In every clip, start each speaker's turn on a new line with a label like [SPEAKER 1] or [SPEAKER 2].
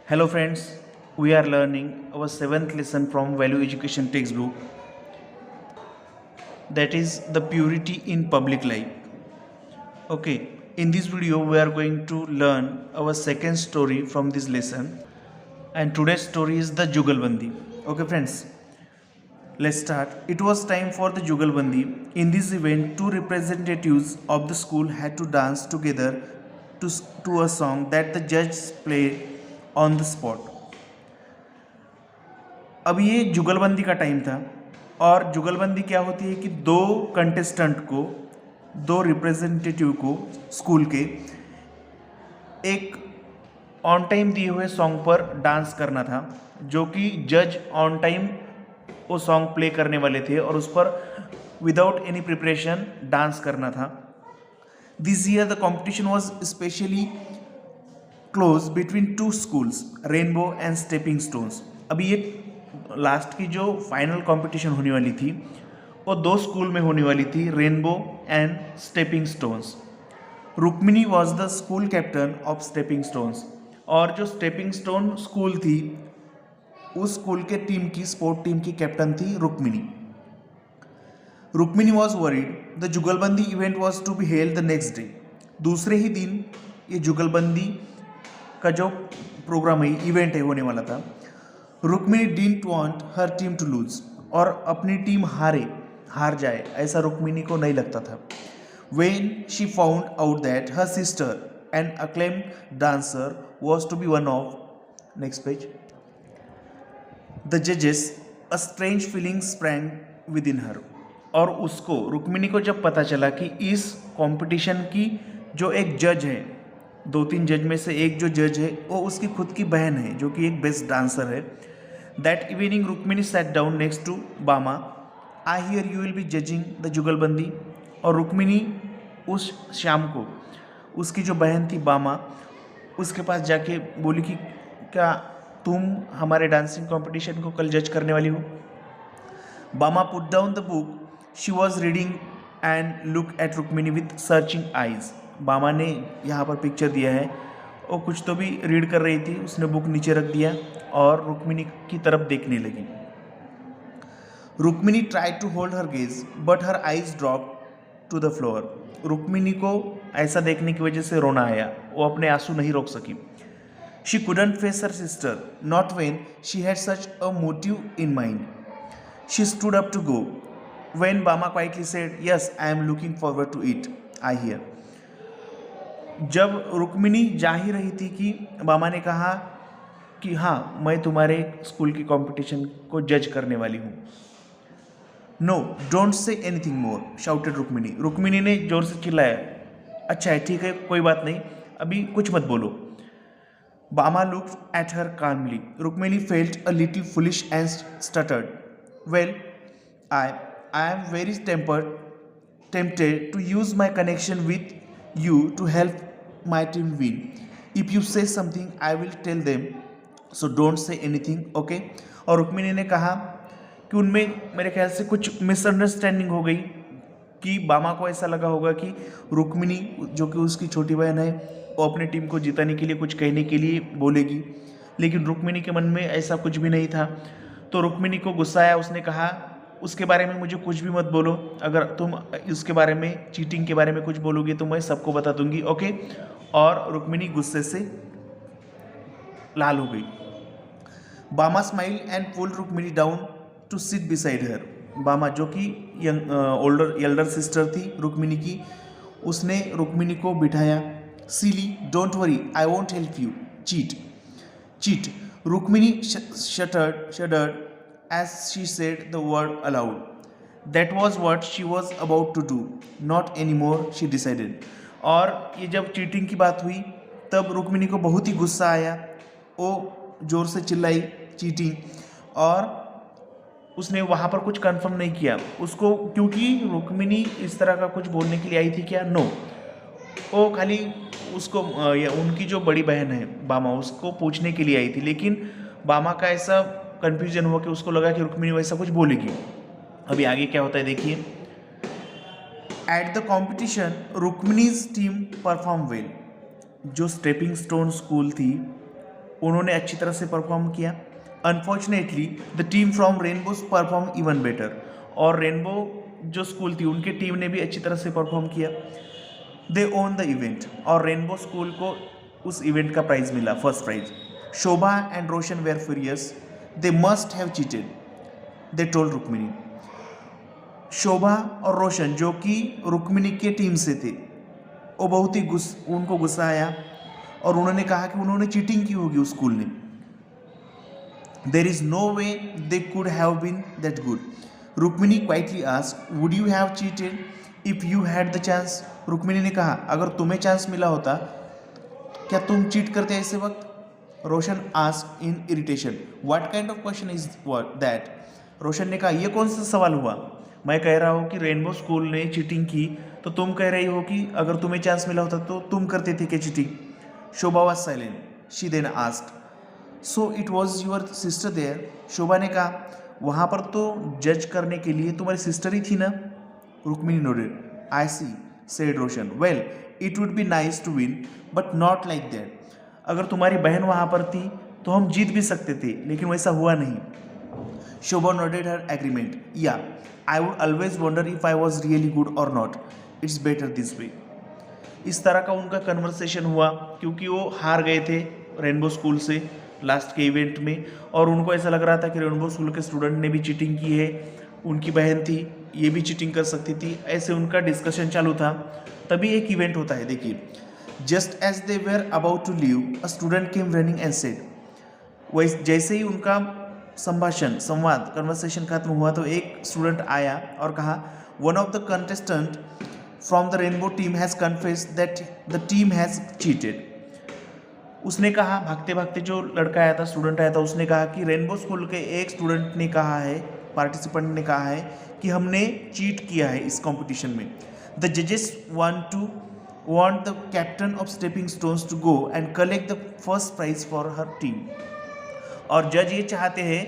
[SPEAKER 1] Hello friends, we are learning our seventh lesson from Value Education textbook, that is the purity in public life. Okay, in this video we are going to learn our second story from this lesson, and today's story is the Jugalbandi. Okay friends, let's start. It was time for the Jugalbandi. In this event, two representatives of the school had to dance together to a song that the judge played on the spot. अब ये जुगलबंदी का time था और जुगलबंदी क्या होती है कि दो कंटेस्टेंट को, दो रिप्रेजेंटेटिव को स्कूल के एक ऑन टाइम दिए हुए सॉन्ग पर डांस करना था, जो कि जज ऑन टाइम वो सॉन्ग प्ले करने वाले थे और उस पर विदाउट एनी प्रिपरेशन डांस करना था. This year the competition was specially close between two schools, rainbow and stepping stones. अभी ये लास्ट की जो फाइनल कंपटीशन होने वाली थी वो दो स्कूल में होने वाली थी, rainbow and stepping stones. Rukmini was the school captain of stepping stones, और जो स्टेपिंग स्टोन स्कूल थी उस स्कूल के टीम की, स्पोर्ट टीम की कैप्टन थी Rukmini. Rukmini was worried the jugalbandi event was to be held the next day. दूसरे ही दिन ये जुगलबंदी का जो प्रोग्राम है, इवेंट है, होने वाला था. Rukmini didn't want her team to lose, और अपनी टीम हार जाए ऐसा रुक्मिनी को नहीं लगता था. When she found out that her sister an acclaimed dancer was to be one of, next page, the जजेस, a strange feeling sprang within her. और उसको, रुक्मिनी को जब पता चला कि इस कंपटीशन की जो एक जज है, दो तीन जज में से एक जो जज है वो उसकी खुद की बहन है जो कि एक बेस्ट डांसर है. That evening Rukmini sat down next to Bama. I hear you will be judging the jugalbandi. और रुक्मिनी उस शाम को उसकी जो बहन थी बामा, उसके पास जाके बोली कि क्या तुम हमारे डांसिंग कंपटीशन को कल जज करने वाली हो. बामा put down the book she was reading and look at Rukmini with searching eyes. बामा ने यहाँ पर पिक्चर दिया है, वो कुछ तो भी रीड कर रही थी, उसने बुक नीचे रख दिया और रुक्मिनी की तरफ देखने लगी. Rukmini tried to hold her gaze but her eyes drop to the floor. Rukmini को ऐसा देखने की वजह से रोना आया, वो अपने आंसू नहीं रोक सकी. She couldn't face her sister not when she had such a motive in mind. She stood up to go when Bama quietly said, yes I am looking forward to it, I hear. जब रुक्मिनी जा ही रही थी कि बामा ने कहा कि हाँ, मैं तुम्हारे स्कूल की कंपटीशन को जज करने वाली हूँ. No don't say anything more, shouted Rukmini. Rukmini ने जोर से चिल्लाया, अच्छा है, ठीक है, कोई बात नहीं, अभी कुछ मत बोलो. Bama looked at her calmly. Rukmini felt a little foolish and stuttered, well I am very tempted to use my connection with you to help my team win. If you say something, I will tell them. So don't say anything, okay? और रुक्मिनी ने कहा कि उनमें मेरे ख्याल से कुछ misunderstanding हो गई कि बामा को ऐसा लगा होगा कि रुक्मिनी, जो कि उसकी छोटी बहन है, वो अपनी टीम को जिताने के लिए कुछ कहने के लिए बोलेगी, लेकिन रुक्मिनी के मन में ऐसा कुछ भी नहीं था. तो रुक्मिनी को गुस्सा आया, उसने कहा उसके बारे में मुझे कुछ भी मत बोलो, अगर तुम इसके बारे में, चीटिंग के बारे में कुछ बोलोगे तो मैं सबको बता दूंगी, ओके? और रुक्मिनी गुस्से से लाल हो गई. Bama smile and pulled Rukmini down to sit beside her. Bama, जो कि एल्डर सिस्टर थी रुक्मिनी की, उसने रुक्मिनी को बिठाया. सिली, don't worry, I won't help you. Cheat. Rukmini shuddered as she said the word aloud. That was what she was about to do. Not anymore, she decided. और ये जब चीटिंग की बात हुई तब रुक्मिनी को बहुत ही गुस्सा आया. वो जोर से चिल्लाई चीटिंग, और उसने वहाँ पर कुछ कंफर्म नहीं किया उसको, क्योंकि रुक्मिनी इस तरह का कुछ बोलने के लिए आई थी क्या? नो, वो खाली उसको, उनकी जो बड़ी बहन है बामा, उसको पूछने के लिए आई थी. लेकिन बामा का ऐसा कन्फ्यूजन हुआ कि उसको लगा कि रुक्मिनी वैसा कुछ बोलेगी. अभी आगे क्या होता है देखिए. At the competition Rukmini's team perform well. जो स्टेपिंग स्टोन स्कूल थी उन्होंने अच्छी तरह से परफॉर्म किया। Unfortunately the team from Rainbow perform even better, और रेनबो जो स्कूल थी उनकी टीम ने भी अच्छी तरह से परफॉर्म किया। दे ओन द इवेंट, और रेनबो स्कूल को उस इवेंट का प्राइज मिला, first prize. Shobha and Roshan were furious, they must have cheated, they told Rukmini. Shobha और रोशन जो कि रुक्मिणी के टीम से थे, वो बहुत ही उनको गुस्सा आया और उन्होंने कहा कि उन्होंने चीटिंग की होगी उस स्कूल ने। There is no way they could have been that good. Rukmini quietly asked, would you have cheated if you had the chance? Rukmini ने कहा, अगर तुम्हें चांस मिला होता क्या तुम चीट करते ऐसे वक्त? Roshan asked in irritation, what kind of question is that? Roshan ने कहा, यह कौन सा सवाल हुआ? मैं कह रहा हूँ कि रेनबो स्कूल ने चीटिंग की, तो तुम कह रही हो कि अगर तुम्हें चांस मिला होता तो तुम करते थे क्या cheating? Shobha was silent, she then asked, so it was your sister there? Shobha ने कहा, वहाँ पर तो जज करने के लिए तुम्हारी सिस्टर ही थी ना? Rukmini nodded, I see, said Roshan, well it would be nice to win but not like that. अगर तुम्हारी बहन वहाँ पर थी तो हम जीत भी सकते थे, लेकिन वैसा हुआ नहीं। शोभा नोडेड हर एग्रीमेंट, या I would always wonder if I was really good और not, it's better this way. इस तरह का उनका कन्वर्सेशन हुआ क्योंकि वो हार गए थे रेनबो स्कूल से लास्ट के इवेंट में, और उनको ऐसा लग रहा था कि रेनबो स्कूल के स्टूडेंट ने भी चीटिंग की है, उनकी बहन थी ये भी चीटिंग कर सकती थी। ऐसे उनका डिस्कशन चालू था। तभी एक इवेंट होता है, देखिए, just as they were about to leave a student came running and said, वैसे जैसे ही उनका संवाद कन्वर्सेशन खत्म हुआ तो एक स्टूडेंट आया और कहा, one of the contestant from the rainbow team has confessed that the team has cheated. उसने कहा, भागते भागते जो लड़का आया था, स्टूडेंट आया था, उसने कहा कि रेनबो स्कूल के एक स्टूडेंट ने कहा है, पार्टिसिपेंट ने कहा है कि हमने चीट किया है इस कंपटीशन में। द जजेस want the captain of stepping stones to go and collect the first prize for her team. और जज ये चाहते हैं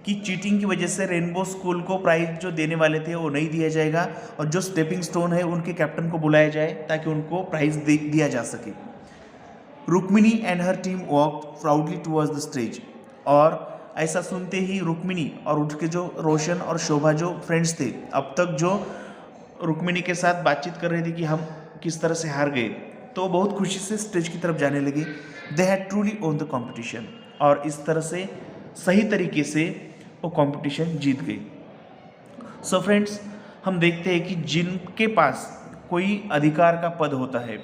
[SPEAKER 1] कि चीटिंग की वजह से रेनबो स्कूल को प्राइज जो देने वाले थे वो नहीं दिया जाएगा, और जो स्टेपिंग स्टोन है उनके कैप्टन को बुलाया जाए ताकि उनको प्राइज दिया जा सके। Rukmini and her team walked proudly towards the stage, और ऐसा सुनते ही रुक्मिणी और उनके जो रोशन और शोभा जो फ्रेंड्स थे, अब तक जो रुक्मिणी के साथ बातचीत कर रहे थे कि हम किस तरह से हार गए, तो बहुत खुशी से स्टेज की तरफ जाने लगे। They had truly own the competition, और इस तरह से सही तरीके से वो कॉम्पिटिशन जीत गई। सो फ्रेंड्स, हम देखते हैं कि जिनके पास कोई अधिकार का पद होता है,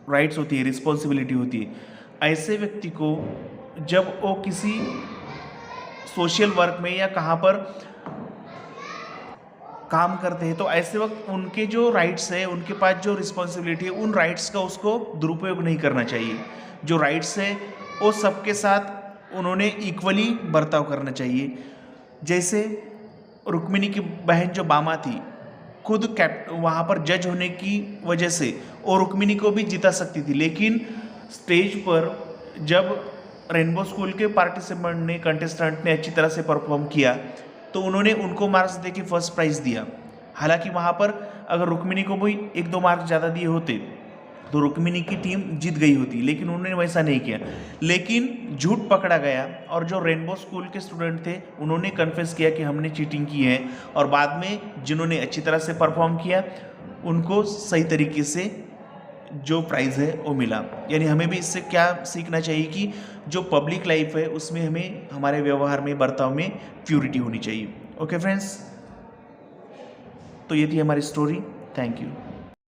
[SPEAKER 1] राइट्स होती है, रिस्पॉन्सिबिलिटी होती है, ऐसे व्यक्ति को जब वो किसी सोशल वर्क में या कहाँ पर काम करते हैं, तो ऐसे वक्त उनके जो राइट्स है, उनके पास जो रिस्पॉन्सिबिलिटी है, उन राइट्स का उसको दुरुपयोग नहीं करना चाहिए। जो राइट्स है वो सबके साथ उन्होंने इक्वली बर्ताव करना चाहिए। जैसे रुक्मिणी की बहन जो बामा थी, खुद वहाँ पर जज होने की वजह से वो रुक्मिणी को भी जिता सकती थी, लेकिन स्टेज पर जब रेनबो स्कूल के पार्टिसिपेंट ने, कंटेस्टेंट ने अच्छी तरह से परफॉर्म किया तो उन्होंने उनको मार्क्स दे के फर्स्ट प्राइज़ दिया। हालांकि वहाँ पर अगर रुक्मिणी को भी 1-2 मार्क्स ज़्यादा दिए होते तो रुक्मिणी की टीम जीत गई होती, लेकिन उन्होंने वैसा नहीं किया। लेकिन झूठ पकड़ा गया, और जो रेनबो स्कूल के स्टूडेंट थे उन्होंने कन्फेस किया कि हमने चीटिंग की है, और बाद में जिन्होंने अच्छी तरह से परफॉर्म किया उनको सही तरीके से जो प्राइज़ है वो मिला। यानी हमें भी इससे क्या सीखना चाहिए कि जो पब्लिक लाइफ है उसमें हमें हमारे व्यवहार में, बर्ताव में प्योरिटी होनी चाहिए। ओके फ्रेंड्स, तो ये थी हमारी स्टोरी। Thank you.